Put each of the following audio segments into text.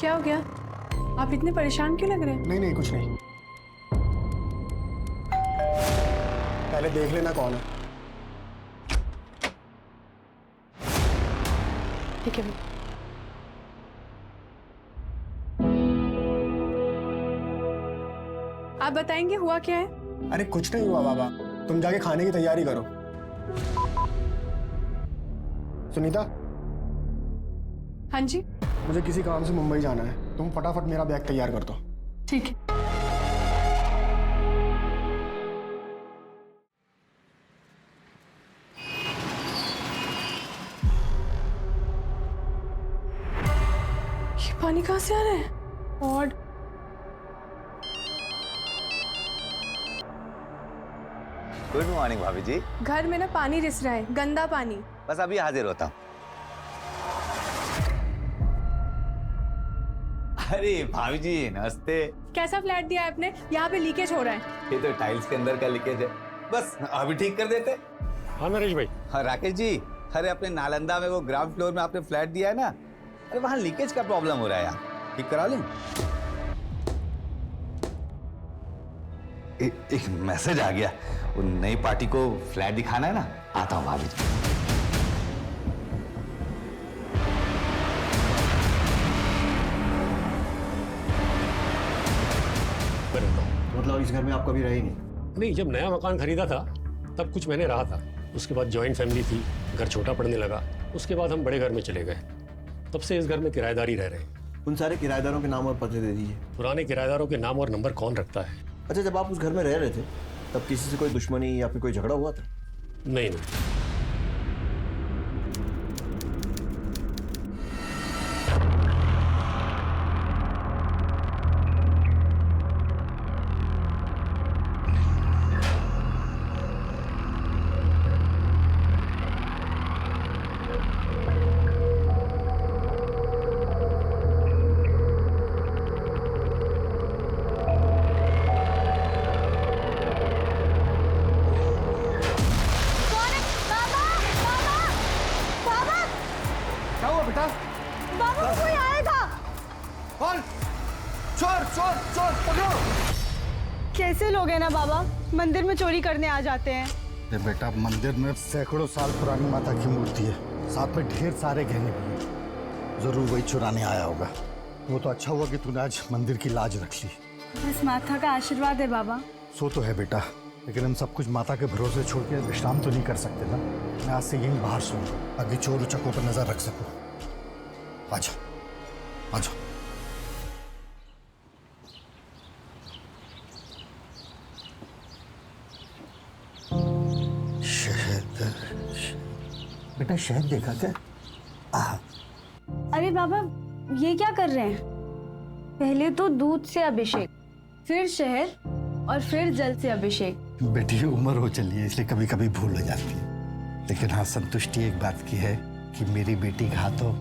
क्या हो गया? आप इतने परेशान क्यों लग रहे हैं? नहीं नहीं कुछ नहीं। पहले देख लेना कौन है। ठीक है। आप बताएंगे हुआ क्या है? अरे कुछ नहीं हुआ बाबा, तुम जाके खाने की तैयारी करो। सुनीता। हाँ जी। मुझे किसी काम से मुंबई जाना है, तुम फटाफट मेरा बैग तैयार कर दो। ठीक है। ये पानी कहाँ से आ रहा है? और गुड मॉर्निंग भाभी जी। घर में ना पानी रिस रहा है, गंदा पानी। बस अभी हाजिर होता हूँ। अरे भाभी जी नमस्ते। कैसा फ्लैट दिया है आपने? यहाँ पे लीकेज हो रहा है। ये तो टाइल्स के अंदर का लीकेज है, बस अभी ठीक कर देते। हाँ नरेश भाई। हाँ राकेश जी, अरे अपने नालंदा में वो ग्राउंड फ्लोर में आपने फ्लैट दिया है ना, अरे वहाँ लीकेज का प्रॉब्लम हो रहा है यार, ठीक करा लूँ? एक मैसेज आ गया, वो नई पार्टी को फ्लैट दिखाना है ना, आता हूँ भाभी जी। मतलब इस घर में आप कभी रहे ही नहीं? नहीं, जब नया मकान खरीदा था तब कुछ महीने रहा था। उसके बाद जॉइंट फैमिली थी, घर छोटा पड़ने लगा। उसके बाद हम बड़े घर में चले गए। तब से इस घर में किराएदारी रह रहे हैं। उन सारे किराएदारों के नाम और पते दे दीजिए। पुराने किराएदारों के नाम और नंबर कौन रखता है? अच्छा, जब आप उस घर में रह रहे थे तब किसी से कोई दुश्मनी या फिर कोई झगड़ा हुआ था? नहीं नहीं। कैसे लोग हैं ना बाबा, मंदिर में चोरी करने आ जाते हैं। अरे बेटा, मंदिर में सैकड़ों साल पुरानी माता की मूर्ति है, साथ में ढेर सारे गहने भी हैं। जरूर वही चुराने आया होगा। वो तो अच्छा हुआ कि तूने आज मंदिर की लाज रख ली। बस माता का आशीर्वाद है बाबा। सो तो है बेटा, लेकिन हम सब कुछ माता के भरोसे छोड़ के विश्राम तो नहीं कर सकते ना। मैं आज से यहीं बाहर सोऊंगा ताकि चोर उचक्कों पर नजर रख सकूं। आजा आजा। बेटा शहद देखा क्या? अरे बाबा, ये क्या कर रहे हैं? पहले तो दूध से अभिषेक, फिर शहद और फिर जल से अभिषेक। बेटी उम्र हो चली है इसलिए कभी कभी भूल हो जाती है, लेकिन हाँ संतुष्टि एक बात की है कि मेरी बेटी के हाथों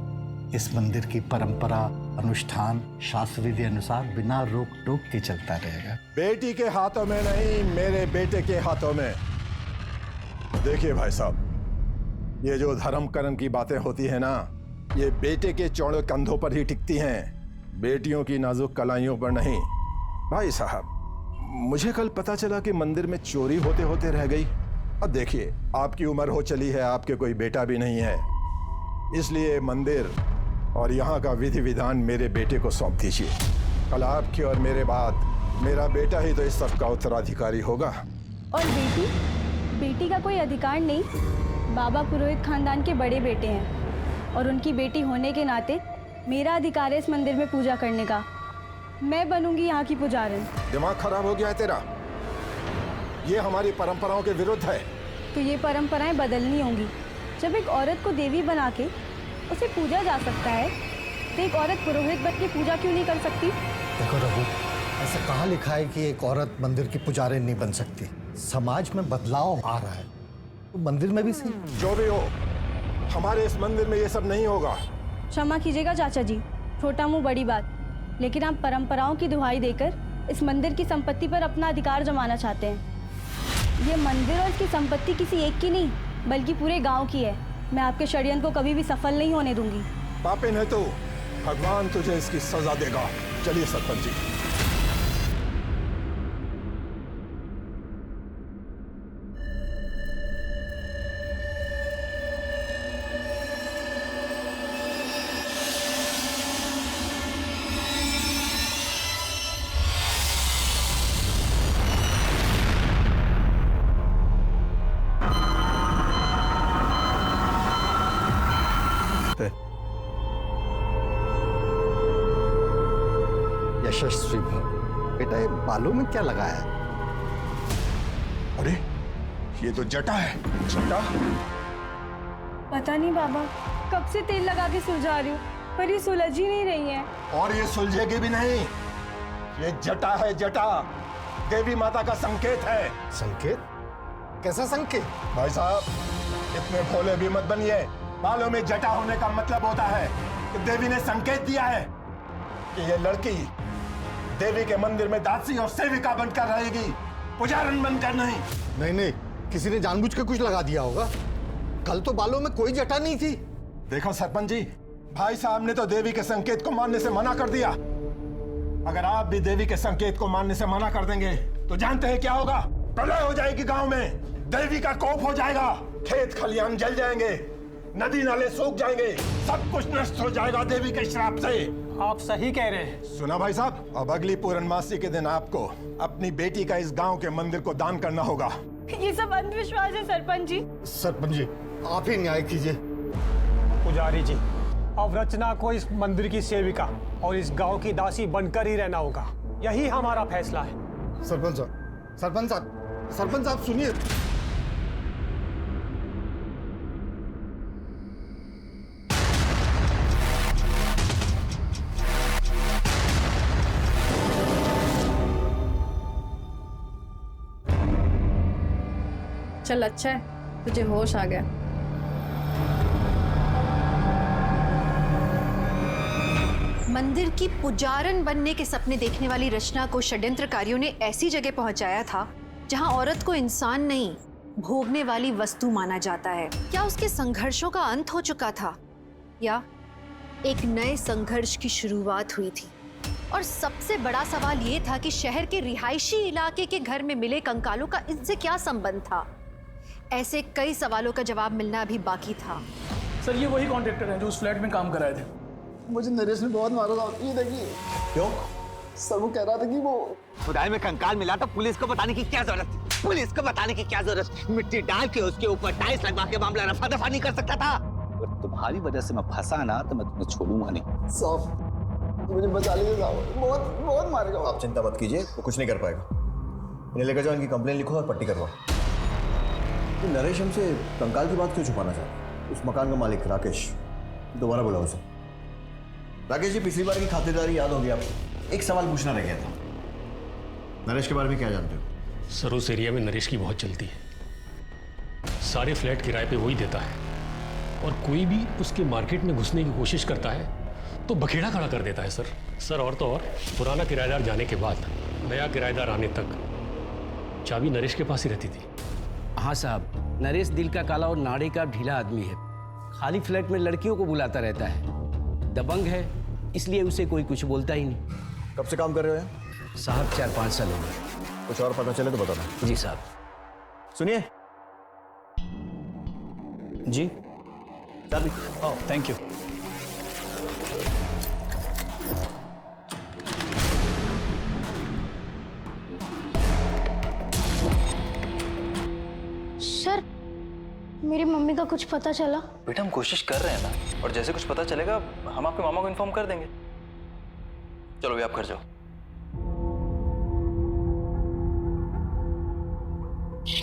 इस मंदिर की परंपरा, अनुष्ठान, शास्त्र विधि अनुसार बिना रोक टोक के चलता रहेगा। बेटी के हाथों में नहीं, मेरे बेटे के हाथों में। देखिए भाई साहब, ये जो धर्म कर्म की बातें होती है ना, ये बेटे के चौड़े कंधों पर ही टिकती हैं, बेटियों की नाजुक कलाइयों पर नहीं। भाई साहब, मुझे कल पता चला कि मंदिर में चोरी होते होते रह गई। अब देखिए, आपकी उम्र हो चली है, आपके कोई बेटा भी नहीं है, इसलिए मंदिर और यहाँ का विधि विधान मेरे बेटे को सौंप दीजिए। कल आपके और मेरे बाद मेरा बेटा ही तो इस सब का उत्तराधिकारी होगा। और बेटी का कोई अधिकार नहीं। बाबा पुरोहित खानदान के बड़े बेटे हैं और उनकी बेटी होने के नाते मेरा अधिकार है इस मंदिर में पूजा करने का। मैं बनूंगी यहाँ की पुजारन। दिमाग खराब हो गया है तेरा? ये हमारी परंपराओं के विरुद्ध है। तो ये परंपराएं बदलनी होंगी। जब एक औरत को देवी बना के उसे पूजा जा सकता है, तो एक औरत पुरोहित बन के पूजा क्यों नहीं कर सकती? देखो रघु, ऐसा कहाँ लिखा है कि एक औरत मंदिर की पुजारिन नहीं बन सकती? समाज में बदलाव आ रहा है, तो मंदिर में भी सही। जो भी हो, हमारे इस मंदिर में ये सब नहीं होगा। क्षमा कीजिएगा चाचा जी, छोटा मुंह बड़ी बात, लेकिन आप परंपराओं की दुहाई देकर इस मंदिर की संपत्ति पर अपना अधिकार जमाना चाहते हैं। ये मंदिर और इसकी संपत्ति किसी एक की नहीं, बल्कि पूरे गांव की है। मैं आपके षड्यंत्र को कभी भी सफल नहीं होने दूंगी। पापिन है तू, भगवान तुझे इसकी सजा देगा। चलिए सरपंच जी। यशस्वी भव। बेटा ये बालों में क्या लगाया है? अरे ये तो जटा है। जटा? पता नहीं बाबा, कब से तेल लगा के सुलझा रही हूँ पर ये सुलझ ही नहीं रही है। और ये सुलझेगी भी नहीं। ये जटा है, जटा देवी माता का संकेत है। संकेत? कैसा संकेत? भाई साहब इतने भोले भी मत बनिए। बालों में जटा होने का मतलब होता है कि देवी ने संकेत दिया है कि ये लड़की देवी के मंदिर में दासी और सेविका बनकर रहेगी, पुजारन बनकर नहीं। नहीं नहीं, किसी ने जानबूझ के कुछ लगा दिया होगा। कल तो बालों में कोई जटा नहीं थी। देखो सरपंच जी, भाई साहब ने तो देवी के संकेत को मानने से मना कर दिया। अगर आप भी देवी के संकेत को मानने से मना कर देंगे तो जानते हैं क्या होगा? प्रलय हो जाएगी गांव में, देवी का कोप हो जाएगा, खेत खलियान जल जाएंगे, नदी नाले सूख जाएंगे, सब कुछ नष्ट हो जाएगा देवी के श्राप से। आप सही कह रहे हैं। सुना भाई साहब, अब अगली पूर्णमासी के दिन आपको अपनी बेटी का इस गांव के मंदिर को दान करना होगा। ये सब अंधविश्वास है सरपंच जी। सरपंच जी आप ही न्याय कीजिए। पुजारी जी, अब रचना को इस मंदिर की सेविका और इस गांव की दासी बनकर ही रहना होगा। यही हमारा फैसला है। सरपंच साहब, सरपंच साहब, सरपंच साहब सुनिए। चल अच्छा है, तुझे होश आ गया। मंदिर की पुजारन बनने के सपने देखने वाली रचना को षड्यंत्रकारियों ने ऐसी जगह पहुंचाया था जहां औरत को इंसान नहीं, भोगने वाली वस्तु माना जाता है। क्या उसके संघर्षों का अंत हो चुका था या एक नए संघर्ष की शुरुआत हुई थी? और सबसे बड़ा सवाल ये था कि शहर के रिहायशी इलाके के घर में मिले कंकालों का इनसे क्या संबंध था? ऐसे कई सवालों का जवाब मिलना अभी बाकी था। सर ये वही कॉन्ट्रैक्टर है जो उस फ्लैट में काम कर रहे थे। मुझे नरेश ने बहुत मारा था। ये देखिए। क्यों? सर वो कह रहा था कि वो खुदाई में कंकाल मिला तो पुलिस को बताने की क्या जरूरत थी? पुलिस को बताने की क्या जरूरत? मिट्टी डाल के उसके ऊपर टाइल्स लगवा के मामला रफा दफा नहीं कर सकता था? और तुम्हारी वजह से मैं फंसा ना तो मैं तुम्हें छोड़ूंगा नहीं। साहब मुझे बचा लीजिए साहब, बहुत बहुत मारेगा। आप चिंता मत कीजिए, वो कुछ नहीं कर पाएगा। इन्हें लेकर जाओ, इनकी कंप्लेन लिखो और पट्टी करवाओ। तो नरेश हमसे कंकाल की बात क्यों छुपाना चाहता है? उस मकान का मालिक राकेश, दोबारा बुलाओ उसे। राकेश जी, पिछली बार की खातिरदारी याद होगी आपको? एक सवाल पूछना रह गया था। नरेश के बारे में क्या जानते हो? सर उस एरिया में नरेश की बहुत चलती है। सारे फ्लैट किराए पे वही देता है और कोई भी उसके मार्केट में घुसने की कोशिश करता है तो बखेड़ा खड़ा कर देता है सर। और तो और पुराना किराएदार जाने के बाद नया किराएदार आने तक चाबी नरेश के पास ही रहती थी। हाँ साहब, नरेश दिल का काला और नाड़े का ढीला आदमी है। खाली फ्लैट में लड़कियों को बुलाता रहता है। दबंग है, इसलिए उसे कोई कुछ बोलता ही नहीं। कब से काम कर रहे हो यहाँ? साहब 4-5 साल हो गए। कुछ और पता चले तो बताना। जी साहब। सुनिए जी चाबी। Oh thank you. सर मेरी मम्मी का कुछ पता चला? बेटा हम कोशिश कर रहे हैं ना, और जैसे कुछ पता चलेगा हम आपके मामा को इन्फॉर्म कर देंगे। चलो भी आप घर जाओ।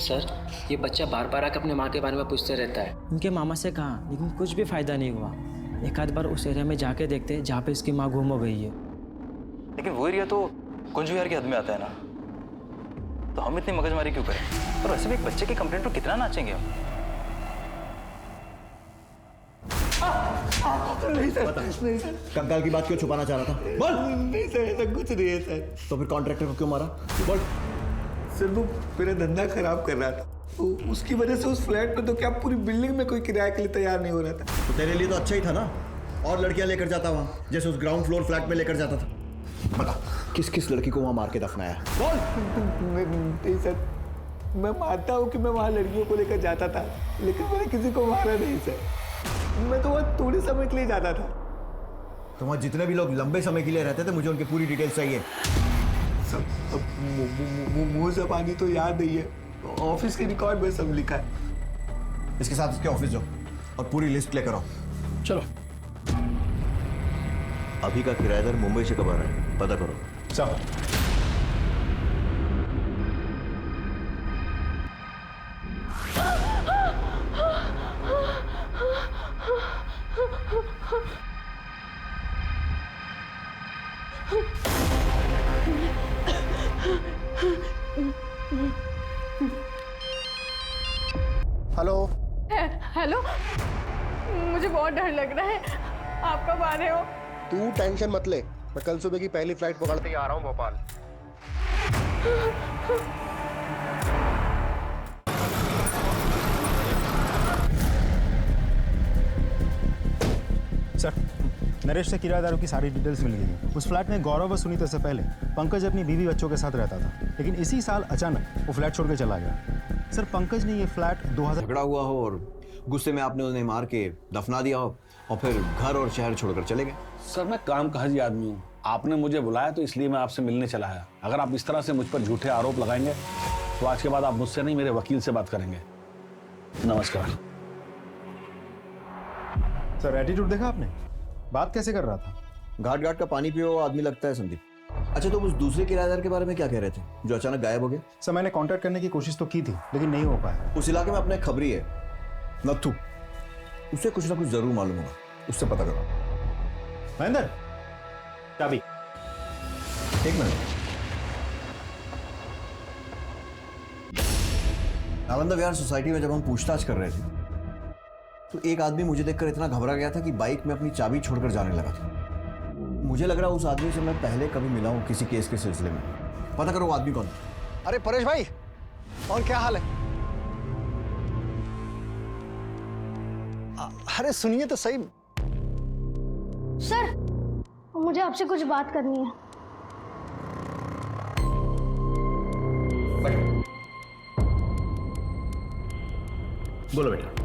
सर ये बच्चा बार बार आकर अपने माँ के बारे में पूछते रहता है। उनके मामा से कहा लेकिन कुछ भी फायदा नहीं हुआ। एक आध बार उस एरिया में जाके देखते जहाँ पे इसकी माँ गुम हो गई है। लेकिन वो एरिया तो कुंज विहार की हद में आता है ना, तो हम इतनी मगजमारी क्यों करें? और वैसे भी एक बच्चे की कंप्लेंट पर कितना नाचेंगे हम? नहीं सर, नहीं सर। कंकाल की बात क्यों छुपाना चाह रहा था? बोल। नहीं सर, ऐसा कुछ नहीं है सर। तो फिर कॉन्ट्रैक्टर को क्यों मारा? बोल। सर वो मेरा धंधा खराब कर रहा था, उसकी वजह से उस फ्लैट में तो क्या पूरी बिल्डिंग में कोई किराए के लिए तैयार नहीं हो रहा था। तो तेरे लिए तो अच्छा ही था ना, और लड़कियां लेकर जाता वहाँ, जैसे उस ग्राउंड फ्लोर फ्लैट में लेकर जाता था। बता, किस किस लड़की को वहाँ मार के दफनाया? बोल। सर, मैं मानता हूँ कि मैं वहाँ लड़कियों को लेकर जाता था, लेकिन मैंने किसी को मारा नहीं सर। मैं तो वहाँ थोड़े समय के लिए जाता था। तो वहाँ जितने भी लोग लंबे समय के लिए रहते थे, मुझे उनकी पूरी डिटेल्स चाहिए। सब मुंह ज़बानी तो याद नहीं है, ऑफिस के रिकॉर्ड में सब लिखा है। इसके साथ इसके ऑफिस जाओ और पूरी लिस्ट लेकर आओ। चलो। अभी का किराएदार मुंबई से कब आ रहा है, पता करो। सब हेलो। हेलो, मुझे बहुत डर लग रहा है। आप कब आ रहे हो? तू टेंशन मत ले, मैं कल सुबह की पहली फ्लाइट पकड़ते ही आ रहा हूँ भोपाल। सर, नरेश से किराएदारों की सारी डिटेल्स मिल गई हैं। उस फ्लैट में गौरव व सुनीता से पहले पंकज अपनी बीवी बच्चों के साथ रहता था, लेकिन इसी साल अचानक वो फ्लैट छोड़ के चला गया। सर, पंकज ने ये फ्लैट 2000 झगड़ा हुआ हो और गुस्से में आपने उन्हें मार के दफना दिया हो और फिर घर और शहर छोड़कर चले गए। सर, मैं काम काजी आदमी हूँ। आपने मुझे बुलाया तो इसलिए मैं आपसे मिलने चला आया। अगर आप इस तरह से मुझ पर झूठे आरोप लगाएंगे तो आज के बाद आप मुझसे नहीं, मेरे वकील से बात करेंगे। नमस्कार। सर, एटीट्यूड देखा आपने? बात कैसे कर रहा था? घाट घाट का पानी पियो आदमी लगता है संदीप। अच्छा, तो उस दूसरे किराएदार के बारे में क्या कह रहे थे जो अचानक गायब हो गया? सर, मैंने कांटेक्ट करने की कोशिश तो की थी, लेकिन नहीं हो पाया। उस इलाके में अपने खबरी है नथु, उसे कुछ ना कुछ जरूर मालूम होगा, उससे पता करो। महेंद्र, चाबी। एक मिनट। नालंदा विहार सोसाइटी में जब हम पूछताछ कर रहे थे तो एक आदमी मुझे देखकर इतना घबरा गया था कि बाइक में अपनी चाबी छोड़कर जाने लगा था। मुझे लग रहा उस आदमी से मैं पहले कभी मिला हूं किसी केस के सिलसिले में। पता करो वो आदमी कौन। अरे परेश भाई, और क्या हाल है? अरे सुनिए तो सही। सर, मुझे आपसे कुछ बात करनी है। बोलो बेटा।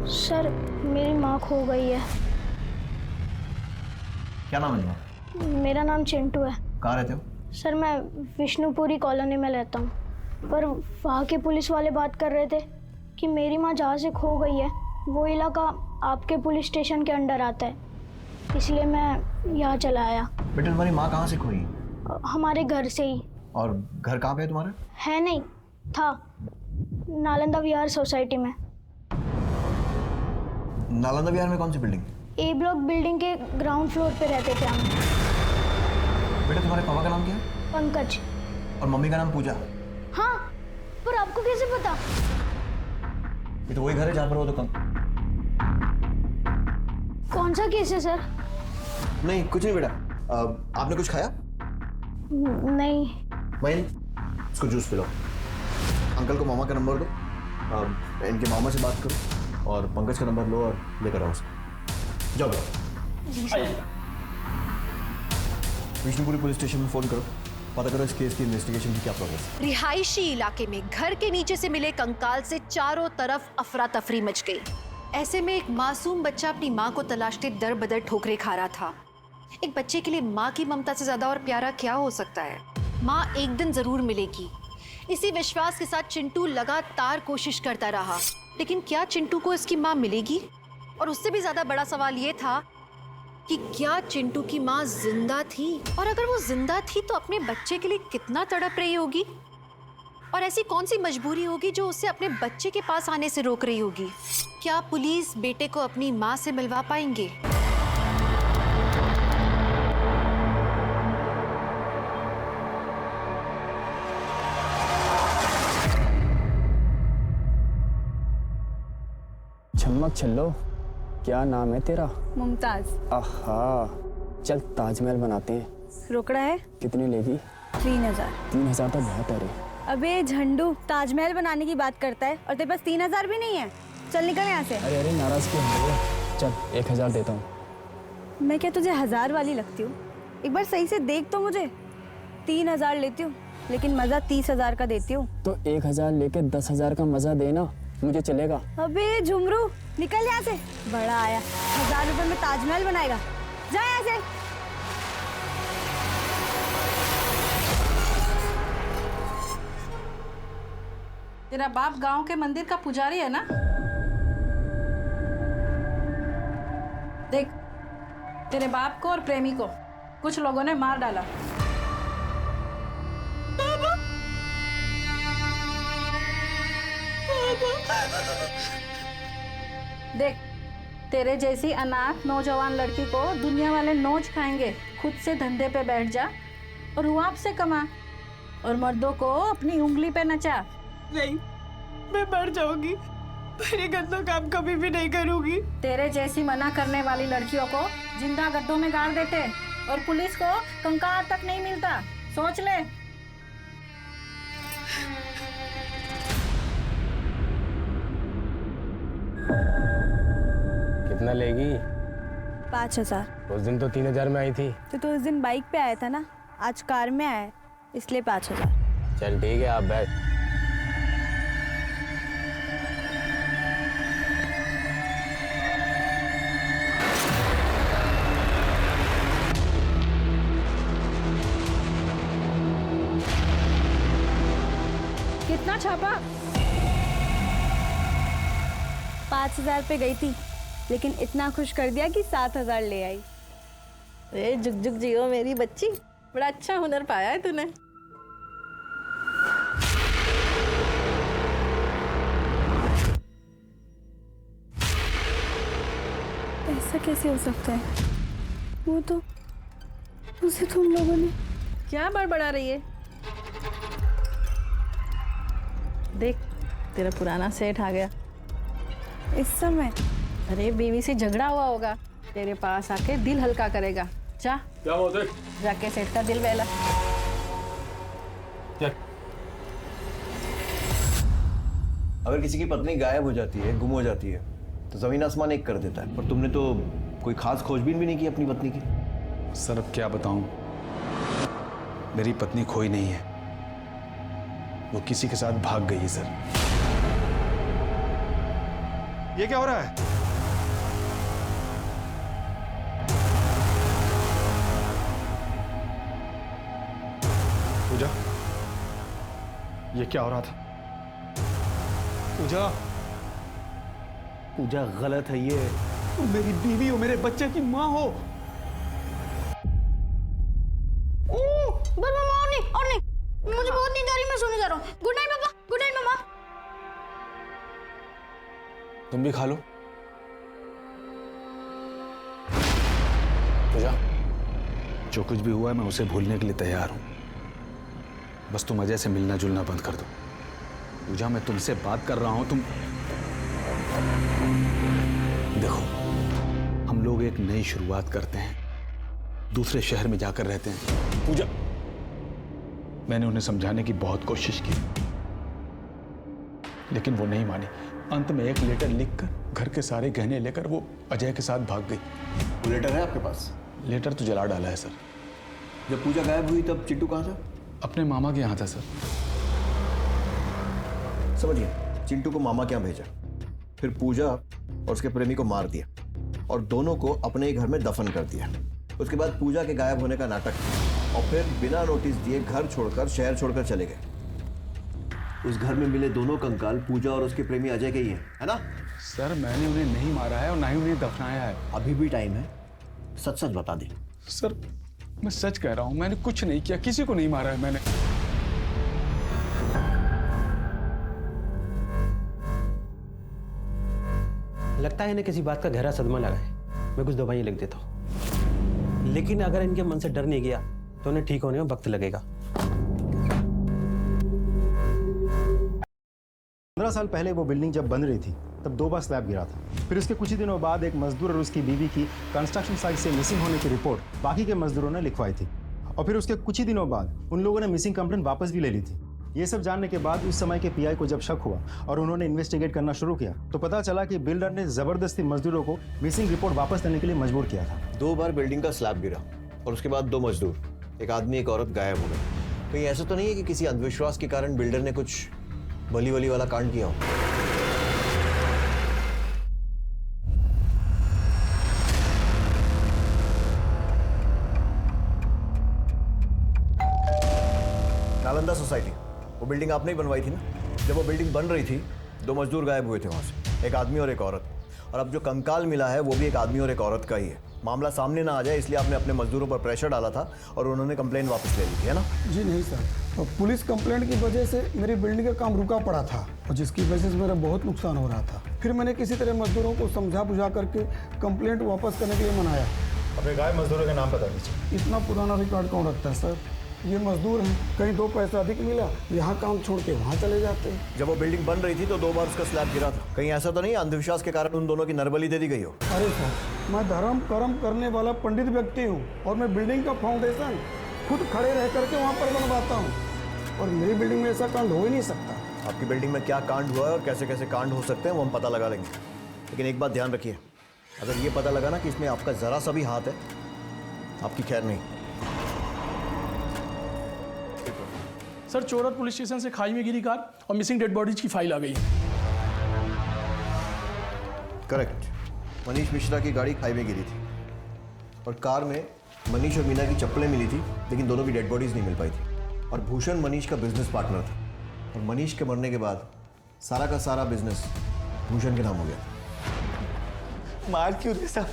सर, मेरी माँ खो गई है। क्या नाम है तुम्हारा? मेरा नाम चिंटू है। कहाँ रहते हो? सर, मैं विष्णुपुरी कॉलोनी में रहता हूँ, पर वहाँ के पुलिस वाले बात कर रहे थे कि मेरी माँ जहाँ से खो गई है वो इलाका आपके पुलिस स्टेशन के अंडर आता है, इसलिए मैं यहाँ चला आया। बेटा, तुम्हारी माँ कहाँ से खोई? हमारे घर से ही। और घर कहाँ पे है तुम्हारा? है नहीं, था नालंदा विहार सोसाइटी में। नालंदा विहार में कौन सी बिल्डिंग? ए ब्लॉक बिल्डिंग के ग्राउंड फ्लोर पे रहते थे हम। बेटा, तुम्हारे पापा का नाम क्या है? पंकज। और मम्मी का नाम पूजा। हाँ, पर आपको कैसे पता? ये तो वही घर है जहाँ पर वो दुकान। कौन सा केस है सर? नहीं, कुछ नहीं बेटा। आपने कुछ खाया? नहीं। वही, इसको जूस पिलाओ। अंकल को मामा का नंबर दो, इनके मामा से बात करो और पंकज का नंबर लो और लेकर आओ उसको। जाओ बेटा। विष्णुपुरी पुलिस स्टेशन में फोन करो, पता करो इस केस की इन्वेस्टिगेशन की क्या प्रोग्रेस है। रिहायशी इलाके में घर के नीचे से मिले कंकाल से चारों तरफ अफरा तफरी मच गई। ऐसे में एक मासूम बच्चा अपनी माँ को तलाशते दर बदर ठोकरे खा रहा था। एक बच्चे के लिए माँ की ममता से ज्यादा और प्यारा क्या हो सकता है? माँ एक दिन जरूर मिलेगी, इसी विश्वास के साथ चिंटू लगातार कोशिश करता रहा। लेकिन क्या चिंटू को इसकी माँ मिलेगी? और उससे भी ज्यादा बड़ा सवाल ये था कि क्या चिंटू की माँ जिंदा थी? और अगर वो जिंदा थी तो अपने बच्चे के लिए कितना तड़प रही होगी? और ऐसी कौन सी मजबूरी होगी जो उसे अपने बच्चे के पास आने से रोक रही होगी? क्या पुलिस बेटे को अपनी माँ से मिलवा पाएंगे? चमक छल्लो, क्या नाम है तेरा? मुमताज। आहा, चल ताजमहल बनाते हैं। रोकड़ा है? कितनी लेगी? 3000। 3000 तो बहुत है रे। अबे झंडू, ताजमहल बनाने की बात करता है और तेरे पास 3000 भी नहीं है। चल निकल यहाँ से। अरे नाराज क्यों हो रही है? चल 1000 देता हूँ। मैं क्या तुझे 1000 वाली लगती हूँ? एक बार सही से देख तो मुझे। 3000 लेती हूँ, लेकिन मजा 30,000 का देती हूँ। तो 1000 लेके 10,000 का मजा देना, मुझे चलेगा। अबे झुमरू, निकल यहाँ से। बड़ा आया, 1000 रुपए में ताजमहल बनाएगा। जा यहाँ से। तेरा बाप गांव के मंदिर का पुजारी है ना? देख, तेरे बाप को और प्रेमी को कुछ लोगों ने मार डाला। देख, तेरे जैसी अनाथ नौजवान लड़की को दुनिया वाले नोच खाएंगे। खुद से धंधे पे बैठ जा और हुआब से कमा, और मर्दों को अपनी उंगली पे नचा। नहीं, मैं मर जाऊंगी। मेरे गंदा काम कभी भी नहीं करूंगी। तेरे जैसी मना करने वाली लड़कियों को जिंदा गड्ढों में गाड़ देते, और पुलिस को कंकाल तक नहीं मिलता। सोच ले। कितना लेगी? 5000। उस दिन तो 3000 में आई थी। तो उस दिन बाइक पे आया था ना, आज कार में आया है, इसलिए 5000। चल ठीक है, आप बैठ। कितना छापा? 5000 पे गई थी, लेकिन इतना खुश कर दिया कि 7000 ले आई। ए जुग जुग जियो मेरी बच्ची, बड़ा अच्छा हुनर पाया है तूने। ऐसा कैसे हो सकता है? वो तो उसे तुम लोगों ने क्या बड़बड़ा रही है? देख, तेरा पुराना सेठ आ गया। इस समय? अरे बीवी से झगड़ा हुआ होगा, तेरे पास आके दिल हल्का करेगा। जा, क्या बात है? जाके सेठ का दिल बहला। अगर किसी की पत्नी गायब हो जाती है, गुम हो जाती है, तो जमीन आसमान एक कर देता है। पर तुमने तो कोई खास खोजबीन भी नहीं की अपनी पत्नी की। सर अब क्या बताऊं, मेरी पत्नी खोई नहीं है, वो किसी के साथ भाग गई है सर। ये क्या हो रहा है? पूजा, ये क्या हो रहा था? पूजा, पूजा गलत है ये। तुम मेरी बीवी हो, मेरे बच्चे की माँ हो। बस मामा, और नहीं, मुझे बहुत नींद आ रही, मैं सोने जा रहा हूँ। गुड नाइट पापा, गुड नाइट मामा। तुम भी खा लो। पूजा, जो कुछ भी हुआ है मैं उसे भूलने के लिए तैयार हूं। बस तुम अजय से मिलना जुलना बंद कर दो। पूजा, मैं तुमसे बात कर रहा हूं। तुम देखो, हम लोग एक नई शुरुआत करते हैं, दूसरे शहर में जाकर रहते हैं। पूजा, मैंने उन्हें समझाने की बहुत कोशिश की, लेकिन वो नहीं मानी। अंत में एक लेटर लिखकर घर के सारे गहने लेकर वो अजय के साथ भाग गई। वो लेटर है आपके पास? लेटर तो जला डाला है सर। जब पूजा गायब हुई तब चिंटू कहाँ था? अपने मामा के यहाँ था सर। समझिए, चिंटू को मामा के यहाँ भेजा, फिर पूजा और उसके प्रेमी को मार दिया, और दोनों को अपने ही घर में दफन कर दिया। उसके बाद पूजा के गायब होने का नाटक, और फिर बिना नोटिस दिए घर छोड़कर, शहर छोड़कर चले गए। उस घर में मिले दोनों कंकाल पूजा और उसके प्रेमी अजय के ही हैं, है ना? सर, मैंने उन्हें नहीं मारा है और ना ही उन्हें दफनाया है। अभी भी टाइम है, सच सच बता दे। सर, मैं सच कह रहा हूं, मैंने कुछ नहीं किया, किसी को नहीं मारा है मैंने। लगता है इन्हें किसी बात का गहरा सदमा लगा है। मैं कुछ दवाइयाँ लिख देता हूँ, लेकिन अगर इनके मन से डर नहीं गया तो उन्हें ठीक होने में वक्त लगेगा। 15 साल पहले वो बिल्डिंग जब बन रही थी तब 2 बार स्लैब गिरा था। फिर उसके कुछ ही दिनों बाद एक मजदूर और उसकी बीवी की कंस्ट्रक्शन साइट से मिसिंग होने की रिपोर्ट बाकी के मजदूरों ने लिखवाई थी, और फिर उसके कुछ ही दिनों बाद उन लोगों ने मिसिंग कंप्लेंट वापस भी ले ली थी। ये सब जानने के बाद उस समय के पीआई को जब शक हुआ और उन्होंने इन्वेस्टिगेट करना शुरू किया तो पता चला कि बिल्डर ने जबरदस्ती मजदूरों को मिसिंग रिपोर्ट वापस लेने के लिए मजबूर किया था। 2 बार बिल्डिंग का स्लैब गिरा और उसके बाद 2 मजदूर, एक आदमी एक औरत गायब हो गए। कहीं ऐसा तो नहीं है कि किसी अंधविश्वास के कारण बिल्डर ने कुछ बली वली वाला कांड किया हो? नालंदा सोसाइटी, वो बिल्डिंग आपने ही बनवाई थी ना? जब वो बिल्डिंग बन रही थी 2 मजदूर गायब हुए थे वहां से, एक आदमी और एक औरत। और अब जो कंकाल मिला है वो भी एक आदमी और एक औरत का ही है। मामला सामने ना आ जाए इसलिए आपने अपने मजदूरों पर प्रेशर डाला था और उन्होंने कंप्लेंट वापस ले ली थी, है ना? जी नहीं सर, पुलिस कंप्लेंट की वजह से मेरी बिल्डिंग का काम रुका पड़ा था और जिसकी वजह से मेरा बहुत नुकसान हो रहा था। फिर मैंने किसी तरह मजदूरों को समझा बुझा करके कंप्लेंट वापस करने के लिए मनाया। अपने गायब मजदूरों का नाम बता दीजिए। इतना पुराना रिकॉर्ड कौन रखता है सर? ये मजदूर हैं, कहीं 2 पैसा अधिक मिला यहाँ काम छोड़ के वहाँ चले जाते हैं। जब वो बिल्डिंग बन रही थी तो 2 बार उसका स्लैब गिरा था। कहीं ऐसा तो नहीं अंधविश्वास के कारण उन दोनों की नरबली दे दी गई हो? अरे सर, मैं धर्म कर्म करने वाला पंडित व्यक्ति हूँ और मैं बिल्डिंग का फाउंडेशन खुद खड़े रह करके वहाँ पर बनवाता हूँ और मेरी बिल्डिंग में ऐसा कांड हो ही नहीं सकता। आपकी बिल्डिंग में क्या कांड हुआ है और कैसे कैसे कांड हो सकते हैं वो हम पता लगा लेंगे, लेकिन एक बात ध्यान रखिए, अगर ये पता लगा ना कि इसमें आपका जरा सा भी हाथ है, आपकी खैर नहीं। सर, चोरत पुलिस स्टेशन से खाई में गिरी कार और मिसिंग डेड बॉडीज की फाइल आ गई है। करेक्ट, मनीष मिश्रा की गाड़ी खाई में गिरी थी और कार में मनीष और मीना की चप्पलें मिली थी, लेकिन दोनों की डेड बॉडीज नहीं मिल पाई थी। और भूषण मनीष का बिजनेस पार्टनर था और मनीष के मरने के बाद सारा का सारा बिजनेस भूषण के नाम हो गया। मार क्यों दे साहब?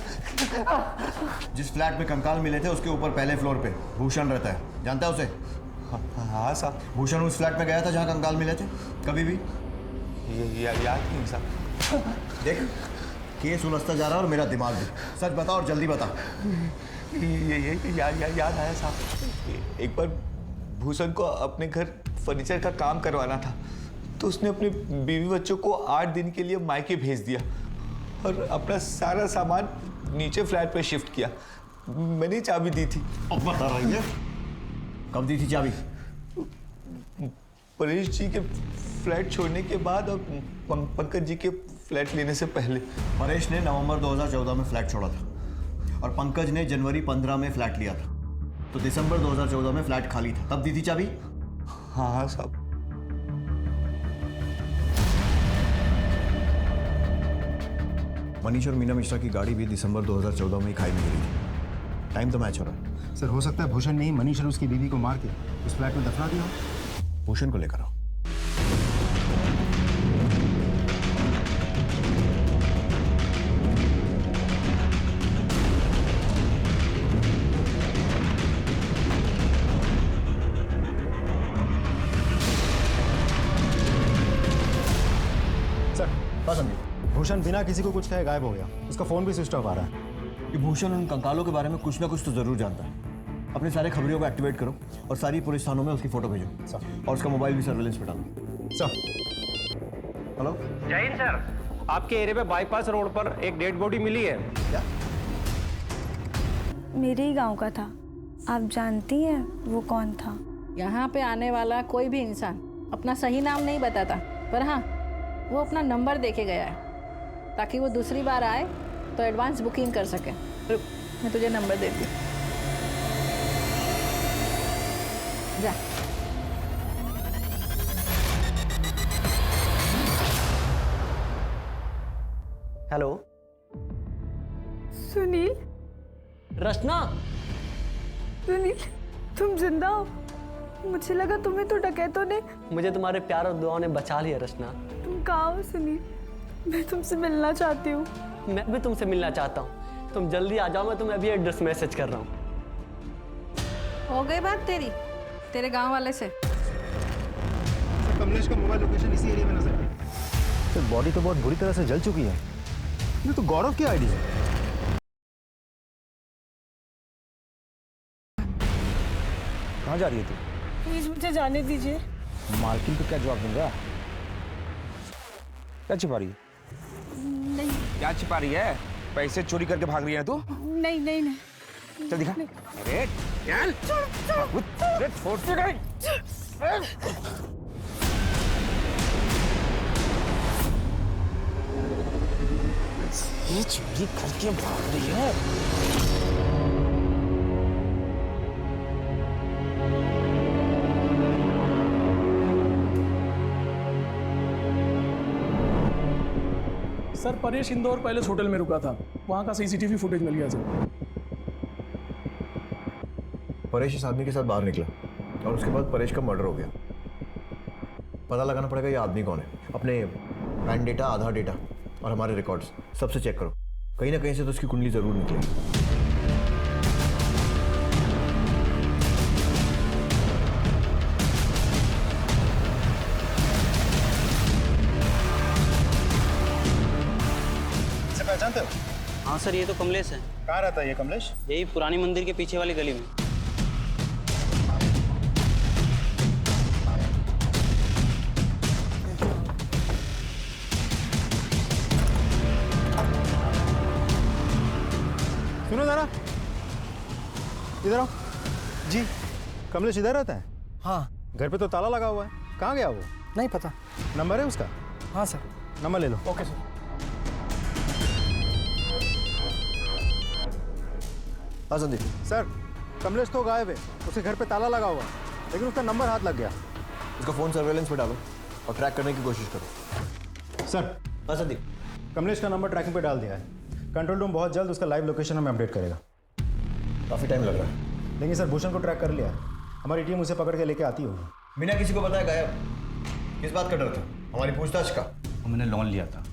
जिस फ्लैट में कंकाल मिले थे उसके ऊपर पहले फ्लोर पे भूषण रहता है, जानता है उसे? हाँ साहब। भूषण उस फ्लैट में गया था जहाँ कंकाल मिले थे कभी भी? याद नहीं साहब। देख, केस उलझता जा रहा है और मेरा दिमाग भी। सच बता और जल्दी बता। याद आया साहब, एक बार भूषण को अपने घर फर्नीचर का काम करवाना था तो उसने अपने बीवी बच्चों को 8 दिन के लिए मायके भेज दिया और अपना सारा सामान नीचे फ्लैट पे शिफ्ट किया। मैंने चाबी दी थी। अब बता रही है, कब दी थी चाबी? परेश जी के फ्लैट छोड़ने के बाद और पंकज जी के फ्लैट लेने से पहले। परेश ने नवंबर 2014 में फ्लैट छोड़ा था और पंकज ने जनवरी 15 में फ्लैट लिया था, तो दिसंबर 2014 में फ्लैट खाली था, तब दी थी चाबी? हाँ साहब। मनीष और मीना मिश्रा की गाड़ी भी दिसंबर 2014 में ही खाई में गिरी थी। टाइम तो मैच हो रहा है। सर, हो सकता है भूषण ने ही मनीष और उसकी बीवी को मार के उस फ्लैट में दफना दिया। भूषण को लेकर आओ। सर, बस भूषण बिना किसी को कुछ कहे गायब हो गया। उसका फोन भी स्विच ऑफ आ रहा है। ये भूषण उन कंकालों के बारे में कुछ ना कुछ तो जरूर जानता है। अपने सारे खबरियों को एक्टिवेट करो और सारी पुलिस थानों में उसकी फोटो भेजो और उसका मोबाइल भी सर्वेलेंस पे डालो। सर। हेलो, जय हिंद सर, आपके एरिया पे बाईपास रोड पर एक डेड बॉडी मिली है। क्या? मेरे ही गांव का था। आप जानती हैं वो कौन था? यहाँ पे आने वाला कोई भी इंसान अपना सही नाम नहीं बताता, पर हाँ, वो अपना नंबर देके गया है ताकि वो दूसरी बार आए तो एडवांस बुकिंग कर सके। रुक, मैं तुझे नंबर देती हूँ। जा। हेलो सुनील। रचना। सुनील, तुम जिंदा हो? मुझे लगा तुम्हें तो डकैतों ने। मुझे तुम्हारे प्यार और दुआओं ने बचा लिया रचना। तुम कहाँ हो सुनील? मैं तुमसे मिलना चाहती हूँ। मैं भी तुमसे मिलना चाहता हूँ। तुम जल्दी आ जाओ, मैं तुम्हें अभी एड्रेस मैसेज कर रहा हूँ। हो गई बात तेरे गांव वाले से? सर, कमलेश का मोबाइल लोकेशन इसी एरिया में नजर है। सर, बॉडी तो बहुत बुरी तरह से जल चुकी है। ये तो गौरव की आईडी है। कहाँ जा रही है तू? प्लीज मुझे जाने दीजिए। मालकिन को क्या जवाब दूंगा? क्या छिपा रही है? नहीं। क्या छिपा रही है? पैसे चोरी करके भाग रही है तू? नहीं नहीं नहीं। चल दिखा। अरे चल। ये चोरी करके भाग रही है। Sir Paresh Indore palace hotel में रुका था, वहाँ का सीसीटीवी फुटेज मिल गया सर। परेश इस आदमी के साथ बाहर निकला और उसके बाद परेश का मर्डर हो गया। पता लगाना पड़ेगा ये आदमी कौन है। अपने पैन डेटा, आधार डेटा और हमारे रिकॉर्ड्स सबसे चेक करो, कहीं ना कहीं से तो उसकी कुंडली जरूर निकलेगी। इसे पहचानते हो? हाँ सर, ये तो कमलेश है। कहाँ रहता है ये कमलेश? यही पुरानी मंदिर के पीछे वाली गली में। सुनो जरा, इधर आओ। जी, कमलेश इधर रहता है? हाँ। घर पे तो ताला लगा हुआ है, कहाँ गया वो? नहीं पता। नंबर है उसका? हाँ सर। नंबर ले लो। Okay sir. हाँ संदीप। सर, कमलेश तो गायब है, उसके घर पे ताला लगा हुआ है, लेकिन उसका नंबर हाथ लग गया। उसका फोन सर्वेलेंस पे डालो और ट्रैक करने की कोशिश करो। सर। हाँ संदीप। कमलेश का नंबर ट्रैकिंग पे डाल दिया है। कंट्रोल रूम बहुत जल्द उसका लाइव लोकेशन हमें अपडेट करेगा। काफी टाइम लग रहा है, लेकिन सर भूषण को ट्रैक कर लिया, हमारी टीम उसे पकड़ के लेके आती होगी। बिना किसी को बताया गायब, किस बात का डर था? हमारी पूछताछ का? मैंने लोन लिया था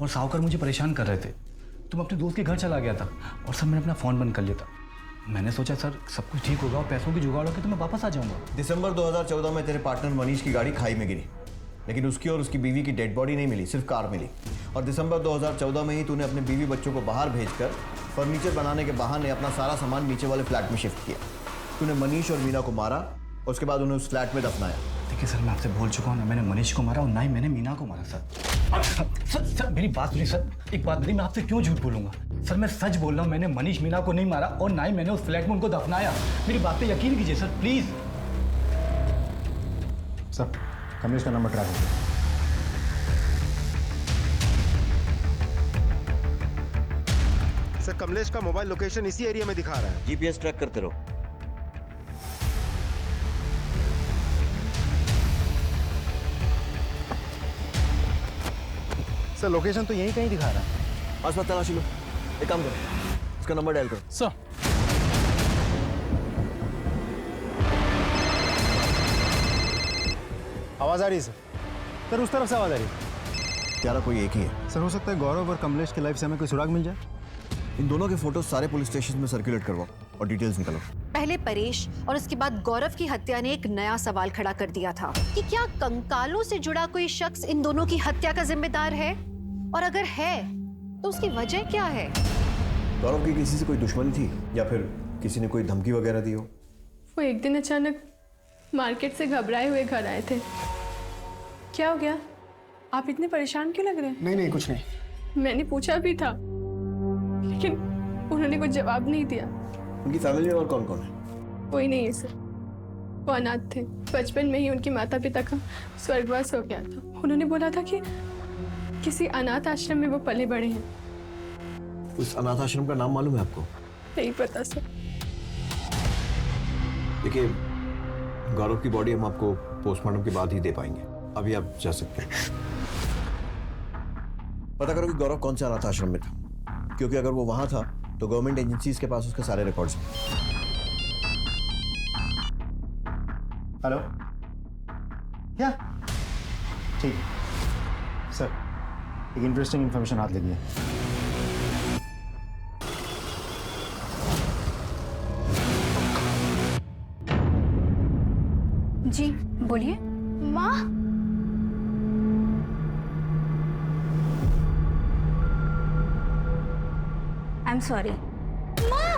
और साहूकार मुझे परेशान कर रहे थे, तो मैं अपने दोस्त के घर चला गया था और सर मैंने अपना फ़ोन बंद कर लिया था। मैंने सोचा सर सब कुछ ठीक होगा और पैसों की जुगाड़ होगी तो मैं वापस आ जाऊंगा। दिसंबर 2014 में तेरे पार्टनर मनीष की गाड़ी खाई में गिरी, लेकिन उसकी और उसकी बीवी की डेड बॉडी नहीं मिली, सिर्फ कार मिली। और दिसंबर 2014 में ही तूने अपने बीवी बच्चों को बाहर भेजकर फर्नीचर बनाने के बहाने अपना सारा सामान नीचे वाले फ्लैट में शिफ्ट किया। तूने मनीष और मीना को मारा और उसके बाद उन्हें उस फ्लैट में दफनाया। देखिए सर, मैं आपसे बोल चुका हूँ, ना मैंने मनीष को मारा और ना ही मैंने मीना को मारा सर। सर मेरी बात सुनिए सर, एक बात बताइए, मैं आपसे क्यों झूठ बोलूंगा? सर मैं सच बोल रहा हूँ, मैंने मनीष मीना को नहीं मारा और ना ही मैंने उस फ्लैट में उनको दफनाया। मेरी बात पे यकीन कीजिए सर, प्लीज। सर, कमलेश का नंबर ट्रैक हो। सर, कमलेश का मोबाइल लोकेशन इसी एरिया में दिखा रहा है। जीपीएस ट्रैक करते रहो। सर, लोकेशन तो यहीं कहीं दिखा रहा है। आसपास तलाशी लो। एक काम करो, इसका नंबर डायल करो। सर। आवाज आ रही है सर। सर उस तरफ से आवाज आ रही है। प्यारा कोई एक ही है। सर हो सकता है गौरव और कमलेश की लाइफ से हमें कोई सुराग मिल जाए। इन दोनों के फोटोज सारे पुलिस स्टेशन में सर्कुलेट करवाओ और डिटेल्स निकालो। पहले परेश और उसके बाद गौरव की हत्या ने एक नया सवाल खड़ा कर दिया था कि क्या कंकालों से जुड़ा कोई शख्स इन दोनों की हत्या का जिम्मेदार है, और अगर है तो उसकी वजह क्या है? गौरव की किसी से कोई दुश्मनी थी या फिर किसी ने कोई धमकी वगैरह दी हो? वो एक दिन अचानक मार्केट से घबराए हुए घर आए थे। क्या हो गया? आप इतने परेशान क्यों लग रहे हैं? नहीं कुछ नहीं। मैंने पूछा भी था, लेकिन उन्होंने कुछ जवाब नहीं दिया। उनकी फैमिली में और कौन कौन है? कोई नहीं है सर, वो अनाथ थे। बचपन में ही उनके माता पिता का स्वर्गवास हो गया था। उन्होंने बोला था कि किसी अनाथ आश्रम में वो पले बड़े हैं। उस अनाथ आश्रम का नाम मालूम है आपको? नहीं पता सर। देखिए, गौरव की बॉडी हम आपको पोस्टमार्टम के बाद ही दे पाएंगे, अभी आप जा सकते हैं। पता करो कि गौरव कौन से अनाथ आश्रम में था, क्योंकि अगर वो वहां था तो गवर्नमेंट एजेंसीज के पास उसके सारे रिकॉर्ड्स हैं। हेलो, क्या? ठीक सर, एक इंटरेस्टिंग इंफॉर्मेशन हाथ लगी है। जी बोलिए। माँ, आई एम सॉरी। माँ,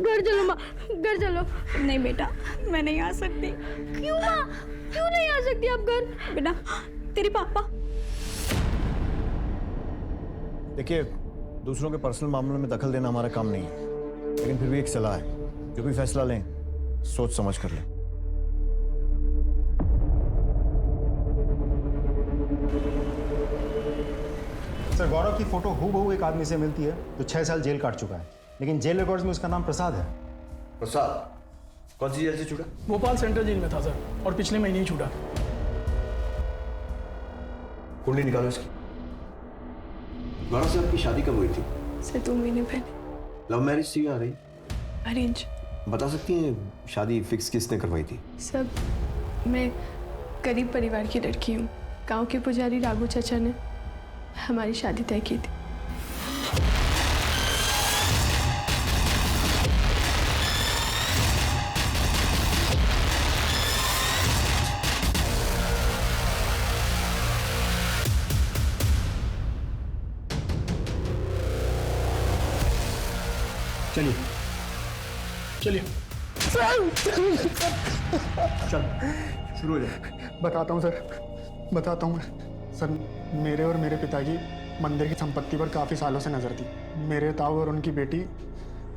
घर चलो माँ, घर चलो। नहीं बेटा, मैं नहीं आ सकती। क्यों माँ, क्यों नहीं आ सकती आप घर? बेटा, तेरे पापा। देखिए, दूसरों के पर्सनल मामलों में दखल देना हमारा काम नहीं है, लेकिन फिर भी एक सलाह है। जो भी फैसला लें सोच समझ कर लें। सर गौरव की फोटो हूबहू एक आदमी से मिलती है जो 6 साल जेल काट चुका है, लेकिन जेल रिकॉर्ड्स में उसका नाम प्रसाद है। प्रसाद कौन सी जेल से छूटा? भोपाल सेंट्रल जेल में था सर, और पिछले महीने ही छूटा। कुंडली निकालो इसकी। गौरव से आपकी शादी कब हुई थी? सर 2 महीने पहले। लव मैरिज थी या अरेंज? अरेंज। बता सकती हैं शादी फिक्स किसने करवाई थी? सब मैं गरीब परिवार की लड़की हूँ। गांव के पुजारी राघु चाचा ने हमारी शादी तय की थी। चलिए चलिए चल शुरू हो जाए। बताता हूँ सर, बताता हूँ मैं। सर मेरे और मेरे पिता की मंदिर की संपत्ति पर काफ़ी सालों से नज़र थी। मेरे ताऊ और उनकी बेटी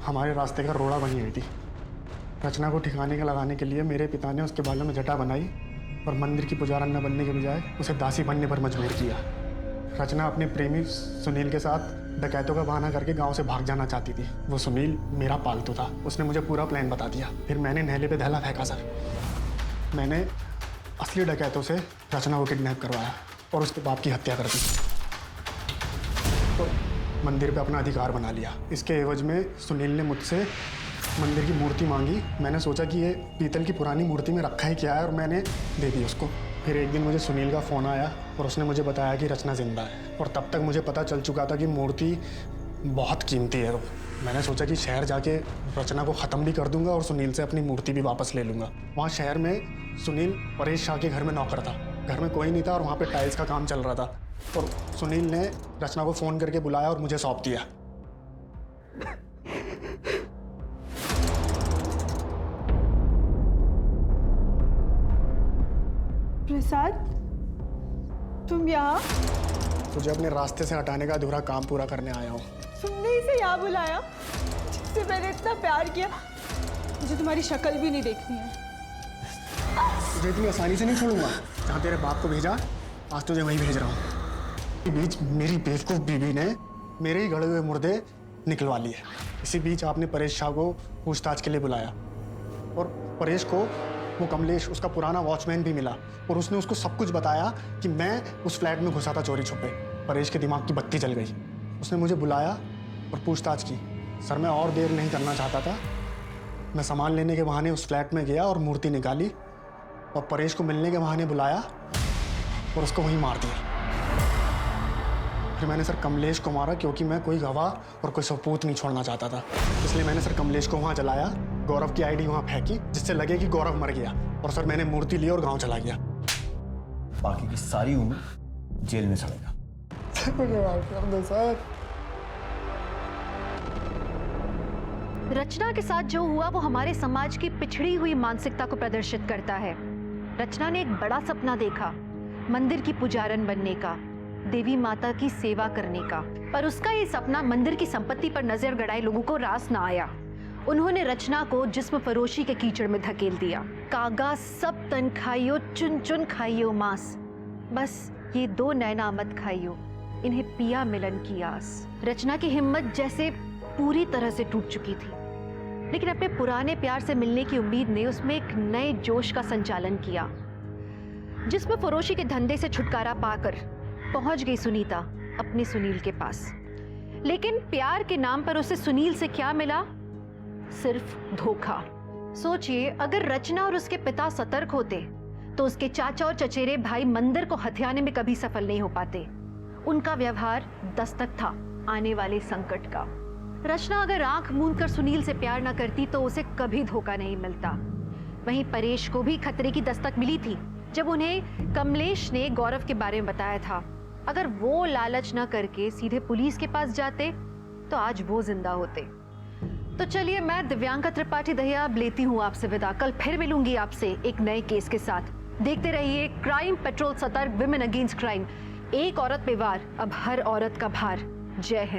हमारे रास्ते का रोड़ा बनी हुई थी। रचना को ठिकाने का लगाने के लिए मेरे पिता ने उसके बालों में जटा बनाई और मंदिर की पुजारन न बनने के बजाय उसे दासी बनने पर मजबूर किया। रचना अपने प्रेमी सुनील के साथ डकैतों का बहाना करके गांव से भाग जाना चाहती थी। वो सुनील मेरा पालतू था, उसने मुझे पूरा प्लान बता दिया। फिर मैंने नहले पे धैला फेंका सर। मैंने असली डकैतों से रचना को किडनैप करवाया और उसके बाप की हत्या कर दी। तो मंदिर पे अपना अधिकार बना लिया। इसके एवज में सुनील ने मुझसे मंदिर की मूर्ति मांगी। मैंने सोचा कि ये पीतल की पुरानी मूर्ति में रखा ही क्या है, और मैंने दे दी उसको। फिर एक दिन मुझे सुनील का फ़ोन आया और उसने मुझे बताया कि रचना जिंदा है, और तब तक मुझे पता चल चुका था कि मूर्ति बहुत कीमती है। मैंने सोचा कि शहर जाके रचना को ख़त्म भी कर दूंगा और सुनील से अपनी मूर्ति भी वापस ले लूँगा। वहाँ शहर में सुनील परेश शाह के घर में नौकर था। घर में कोई नहीं था और वहाँ पे टाइल्स का काम चल रहा था, और सुनील ने रचना को फ़ोन करके बुलाया और मुझे सौंप दिया। प्रसाद, तुम यहाँ? तुझे अपने रास्ते से हटाने का अधूरा काम पूरा करने आया हूँ। तुमने इसे यहाँ बुलाया जिससे मैंने इतना प्यार किया? मुझे तुम्हारी शक्ल भी नहीं देखनी है। तुझे इतनी आसानी से नहीं छोड़ूंगा। जहाँ तेरे बाप को भेजा, आज तुझे वहीं भेज रहा हूँ। इस बीच मेरी बेवकूफ़ बीवी ने मेरे ही गड़े हुए मुर्दे निकलवा लिए। इसी बीच आपने परेश शाह को पूछताछ के लिए बुलाया, और परेश को वो कमलेश, उसका पुराना वॉचमैन भी मिला, और उसने उसको सब कुछ बताया कि मैं उस फ्लैट में घुसा था चोरी छुपे। परेश के दिमाग की बत्ती जल गई। उसने मुझे बुलाया और पूछताछ की। सर मैं और देर नहीं करना चाहता था। मैं सामान लेने के बहाने उस फ्लैट में गया और मूर्ति निकाली, और परेश को मिलने के बहाने बुलाया और उसको वहीं मार दिया। फिर मैंने सर कमलेश को मारा, क्योंकि मैं कोई गवाह और कोई सबूत नहीं छोड़ना चाहता था। इसलिए मैंने सर कमलेश को वहाँ जलाया, गौरव की आईडी वहाँ फेंकी जिससे लगे कि गौरव मर गया, और सर मैंने मूर्ति ली और गांव चला गया। बाकी की सारी उम्र जेल में सड़ेगा। कर दो सर। रचना के साथ जो हुआ वो हमारे समाज की पिछड़ी हुई मानसिकता को प्रदर्शित करता है। रचना ने एक बड़ा सपना देखा, मंदिर की पुजारन बनने का, देवी माता की सेवा करने का, पर उसका ये सपना मंदिर की संपत्ति पर नजर गड़ाए लोगों को रास ना आया। उन्होंने रचना को जिस्म फरोशी के कीचड़ में धकेल दिया। कागा सब तन खाइयो, चुन चुन खाइयो मांस, बस ये 2 नैना मत खाइयो, इन्हें पिया मिलन की आस। रचना की हिम्मत जैसे पूरी तरह से टूट चुकी थी, लेकिन अपने पुराने प्यार से मिलने की उम्मीद ने उसमें एक नए जोश का संचालन किया। जिस्म फरोशी के धंधे से छुटकारा पाकर पहुंच गई सुनीता अपने सुनील के पास। लेकिन प्यार के नाम पर उसे सुनील से क्या मिला? सिर्फ धोखा। सोचिए, अगर रचना और उसके पिता सतर्क होते तो उसके चाचा और चचेरे भाई मंदिर को हथियाने में कभी सफल नहीं हो पाते। उनका व्यवहार दस्तक था आने वाले संकट का। रचना अगर आंख मूंद कर सुनील से प्यार न करती तो उसे कभी धोखा नहीं मिलता। वहीं परेश को भी खतरे की दस्तक मिली थी जब उन्हें कमलेश ने गौरव के बारे में बताया था। अगर वो लालच न करके सीधे पुलिस के पास जाते तो आज वो जिंदा होते। तो चलिए, मैं दिव्यांका त्रिपाठी दहिया अब लेती हूँ आपसे विदा। कल फिर मिलूंगी आपसे एक नए केस के साथ। देखते रहिए क्राइम पेट्रोल, सतर्क, विमेन अगेंस्ट क्राइम। एक औरत पे वार, अब हर औरत का भार। जय हिंद।